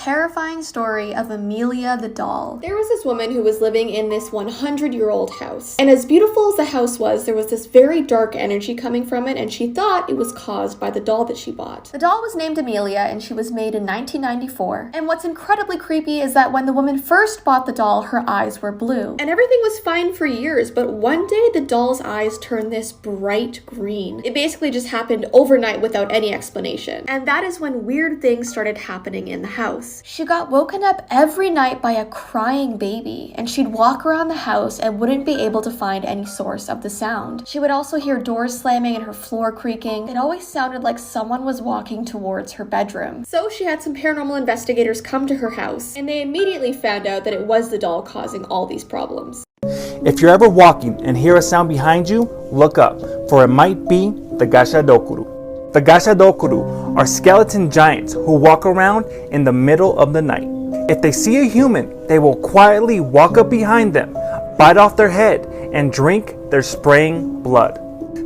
terrifying story of Amelia the doll. There was this woman who was living in this 100-year-old house. And as beautiful as the house was, there was this very dark energy coming from it, and she thought it was caused by the doll that she bought. The doll was named Amelia, and she was made in 1994. And what's incredibly creepy is that when the woman first bought the doll, her eyes were blue. And everything was fine for years, but one day the doll's eyes turned this bright green. It basically just happened overnight without any explanation. And that is when weird things started happening in the house. She got woken up every night by a crying baby, and she'd walk around the house and wouldn't be able to find any source of the sound. She would also hear doors slamming and her floor creaking. It always sounded like someone was walking towards her bedroom. So she had some paranormal investigators come to her house, and they immediately found out that it was the doll causing all these problems. If you're ever walking and hear a sound behind you, look up, for it might be the Gashadokuru. The Gashadokuru are skeleton giants who walk around in the middle of the night. If they see a human, they will quietly walk up behind them, bite off their head, and drink their spraying blood.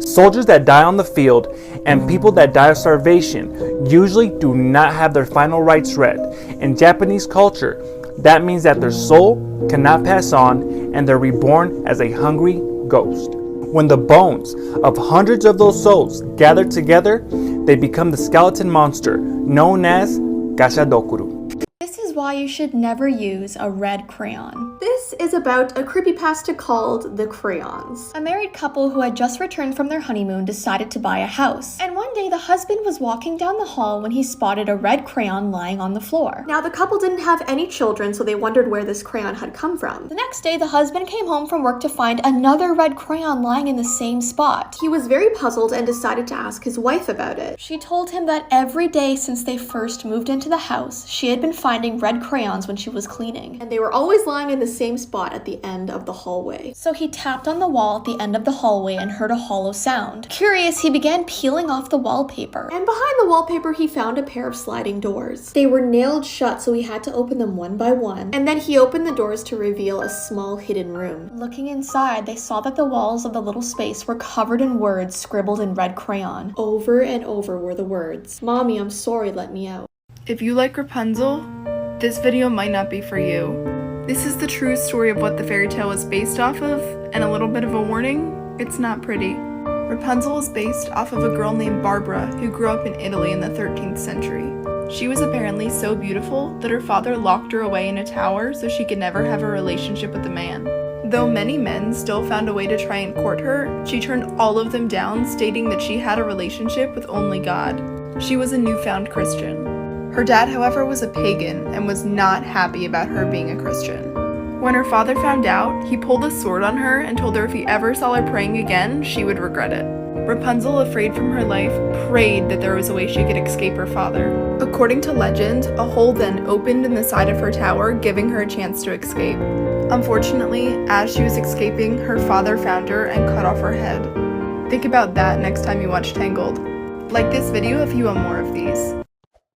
Soldiers that die on the field and people that die of starvation usually do not have their final rites read. In Japanese culture, that means that their soul cannot pass on and they're reborn as a hungry ghost. When the bones of hundreds of those souls gather together, they become the skeleton monster known as Gashadokuru. This is why you should never use a red crayon. This is about a creepypasta called The Crayons. A married couple who had just returned from their honeymoon decided to buy a house. And one day the husband was walking down the hall when he spotted a red crayon lying on the floor. Now the couple didn't have any children, so they wondered where this crayon had come from. The next day the husband came home from work to find another red crayon lying in the same spot. He was very puzzled and decided to ask his wife about it. She told him that every day since they first moved into the house, she had been finding red crayons when she was cleaning, and they were always lying in the same spot at the end of the hallway. So he tapped on the wall at the end of the hallway and heard a hollow sound. Curious, he began peeling off the wallpaper, and behind the wallpaper he found a pair of sliding doors. They were nailed shut, so he had to open them one by one, and then he opened the doors to reveal a small hidden room. Looking inside, they saw that the walls of the little space were covered in words scribbled in red crayon. Over and over were the words, "Mommy, I'm sorry, let me out." If you like Rapunzel, this video might not be for you. This is the true story of what the fairy tale is based off of, and a little bit of a warning, it's not pretty. Rapunzel is based off of a girl named Barbara who grew up in Italy in the 13th century. She was apparently so beautiful that her father locked her away in a tower so she could never have a relationship with a man. Though many men still found a way to try and court her, she turned all of them down, stating that she had a relationship with only God. She was a newfound Christian. Her dad, however, was a pagan and was not happy about her being a Christian. When her father found out, he pulled a sword on her and told her if he ever saw her praying again, she would regret it. Rapunzel, afraid from her life, prayed that there was a way she could escape her father. According to legend, a hole then opened in the side of her tower, giving her a chance to escape. Unfortunately, as she was escaping, her father found her and cut off her head. Think about that next time you watch Tangled. Like this video if you want more of these.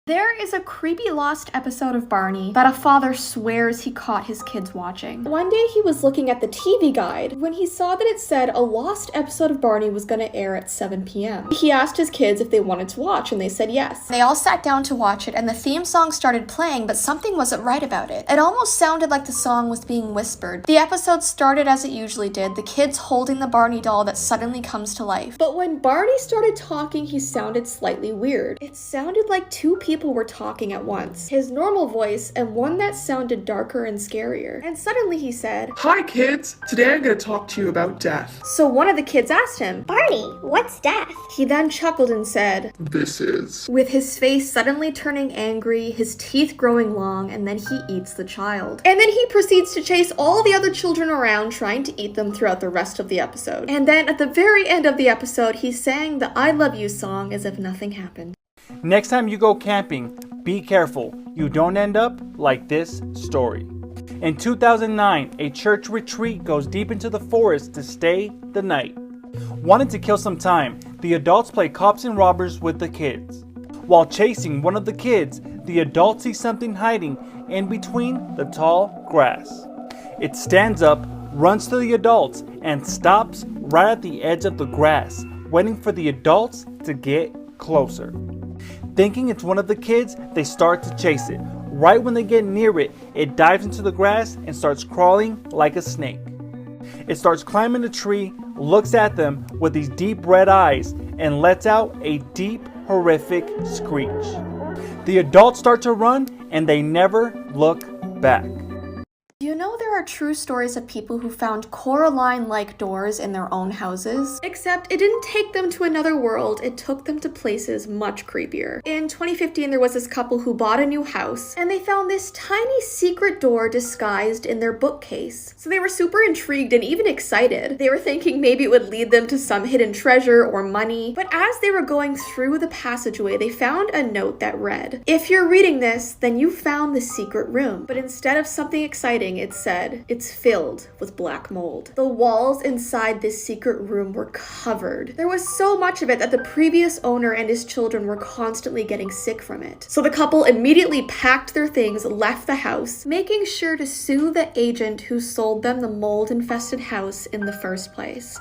There is a creepy lost episode of Barney that a father swears he caught his kids watching. One day he was looking at the TV guide when he saw that it said a lost episode of Barney was gonna air at 7 p.m. He asked his kids if they wanted to watch, and they said yes. They all sat down to watch it, and the theme song started playing, but something wasn't right about it. It almost sounded like the song was being whispered. The episode started as it usually did, the kids holding the Barney doll that suddenly comes to life. But when Barney started talking, he sounded slightly weird. It sounded like two people were talking at once. His normal voice and one that sounded darker and scarier. And suddenly he said, "Hi kids, today I'm going to talk to you about death." So one of the kids asked him, "Barney, what's death?" He then chuckled and said, "This is." With his face suddenly turning angry, his teeth growing long, and then he eats the child. And then he proceeds to chase all the other children around, trying to eat them throughout the rest of the episode. And then at the very end of the episode, he sang the I Love You song as if nothing happened. Next time you go camping, be careful you don't end up like this story. In 2009, a church retreat goes deep into the forest to stay the night. Wanting to kill some time, the adults play cops and robbers with the kids. While chasing one of the kids, the adults see something hiding in between the tall grass. It stands up, runs to the adults, and stops right at the edge of the grass, waiting for the adults to get closer. Thinking it's one of the kids, they start to chase it, Right when they get near it, it dives into the grass and starts crawling like a snake. It starts climbing the tree, looks at them with these deep red eyes, and lets out a deep, horrific screech. The adults start to run, and they never look back. You know there are true stories of people who found Coraline-like doors in their own houses? Except it didn't take them to another world, it took them to places much creepier. In 2015, there was this couple who bought a new house, and they found this tiny secret door disguised in their bookcase. So they were super intrigued and even excited. They were thinking maybe it would lead them to some hidden treasure or money. But as they were going through the passageway, they found a note that read, "If you're reading this, then you found the secret room." But instead of something exciting, it said, "It's filled with black mold." The walls inside this secret room were covered. There was so much of it that the previous owner and his children were constantly getting sick from it. So the couple immediately packed their things, left the house, making sure to sue the agent who sold them the mold-infested house in the first place.